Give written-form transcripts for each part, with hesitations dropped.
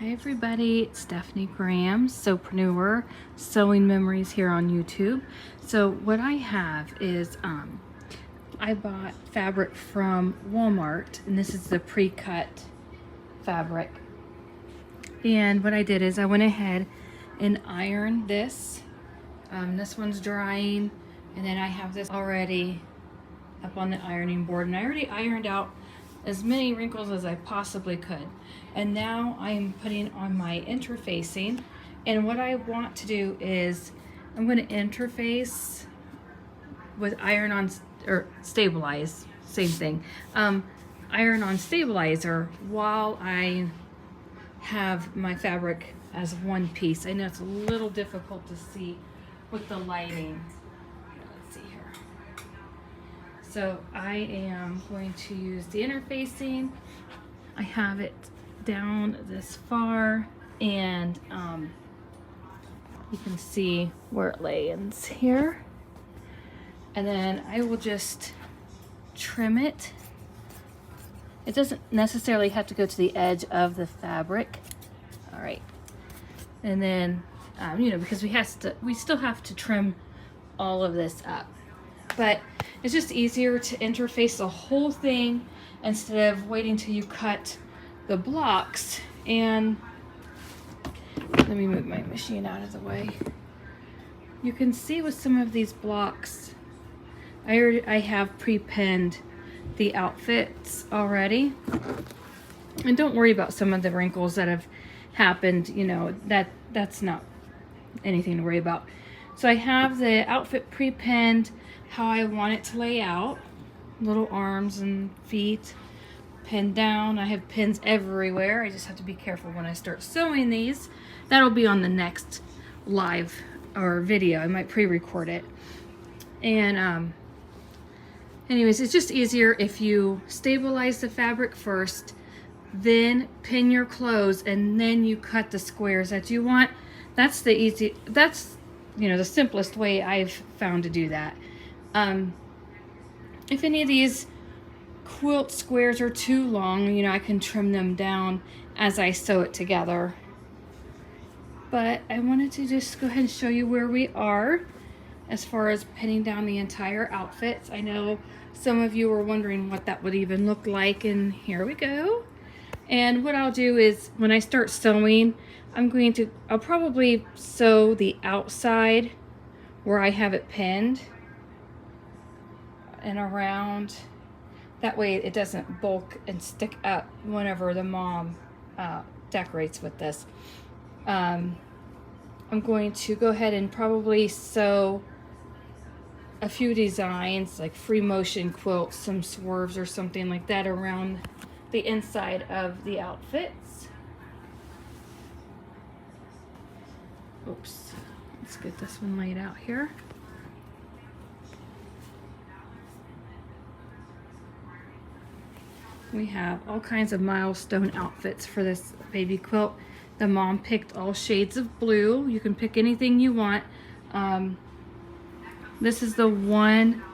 Hi everybody, it's Stephanie Graham, Sewpreneur, Sewing Memories here on YouTube. So what I have is, I bought fabric from Walmart, and this is the pre-cut fabric. And what I did is I went ahead and ironed this. This one's drying, and then I have this already up on the ironing board, and I already ironed out as many wrinkles as I possibly could. And now I'm putting on my interfacing, and what I want to do is I'm going to interface with iron on, or stabilize, same thing, iron on stabilizer while I have my fabric as one piece. I know it's a little difficult to see with the lighting. Let's see here. So I am going to use the interfacing. I have it down this far, and you can see where it lands here. And then I will just trim it. It doesn't necessarily have to go to the edge of the fabric. All right. And then, you know, because we still have to trim all of this up. But it's just easier to interface the whole thing instead of waiting till you cut the blocks. And let me move my machine out of the way. You can see with some of these blocks, I have pre-pinned the outfits already. And don't worry about some of the wrinkles that have happened, you know, that's not anything to worry about. So I have the outfit pre-pinned how I want it to lay out. Little arms and feet pinned down. I have pins everywhere. I just have to be careful when I start sewing these. That'll be on the next live or video. I might pre-record it. And anyways, it's just easier if you stabilize the fabric first, then pin your clothes, and then you cut the squares that you want. That's you know, the simplest way I've found to do that. If any of these quilt squares are too long, you know, I can trim them down as I sew it together. But I wanted to just go ahead and show you where we are as far as pinning down the entire outfits. I know some of you were wondering what that would even look like, and here we go. And what I'll do is when I start sewing, I'll probably sew the outside where I have it pinned and around. That way it doesn't bulk and stick up whenever the mom decorates with this. I'm going to go ahead and probably sew a few designs like free motion quilts, some swerves or something like that around the inside of the outfits. Oops, let's get this one laid out here. We have all kinds of milestone outfits for this baby quilt. The mom picked all shades of blue. You can pick anything you want. This is the one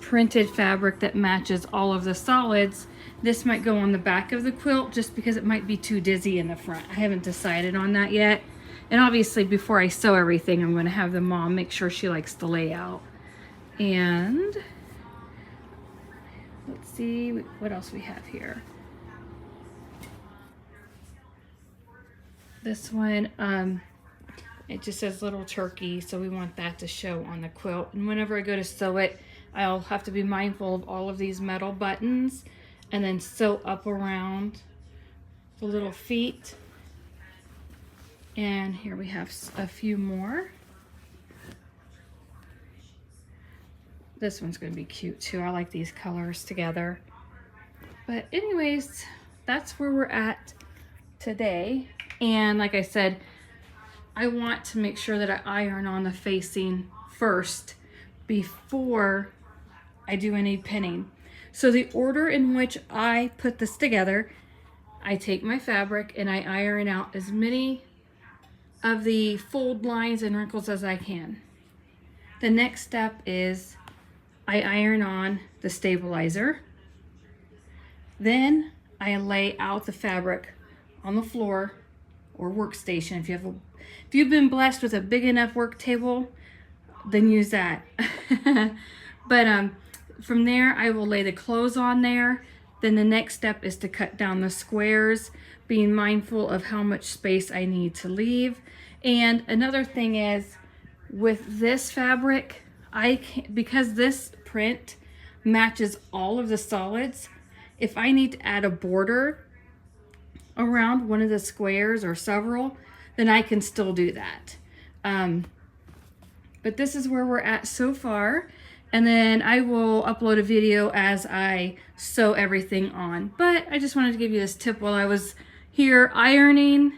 printed fabric that matches all of the solids. This might go on the back of the quilt just because it might be too dizzy in the front. I haven't decided on that yet. And obviously before I sew everything, I'm going to have the mom make sure she likes the layout. And let's see what else we have here. This one, it just says little turkey, so we want that to show on the quilt. And whenever I go to sew it, I'll have to be mindful of all of these metal buttons and then sew up around the little feet. And here we have a few more. This one's going to be cute too. I like these colors together. But anyways, that's where we're at today. And like I said, I want to make sure that I iron on the facing first before I do any pinning. So the order in which I put this together, I take my fabric and I iron out as many of the fold lines and wrinkles as I can. The next step is I iron on the stabilizer. Then I lay out the fabric on the floor or workstation. If you've been blessed with a big enough work table, then use that. But from there, I will lay the clothes on there. Then the next step is to cut down the squares, being mindful of how much space I need to leave. And another thing is, with this fabric, because this print matches all of the solids, if I need to add a border around one of the squares or several, then I can still do that. But this is where we're at so far. And then I will upload a video as I sew everything on. But I just wanted to give you this tip while I was here ironing.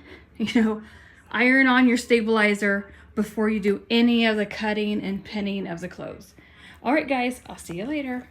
Iron on your stabilizer before you do any of the cutting and pinning of the clothes. All right, guys, I'll see you later.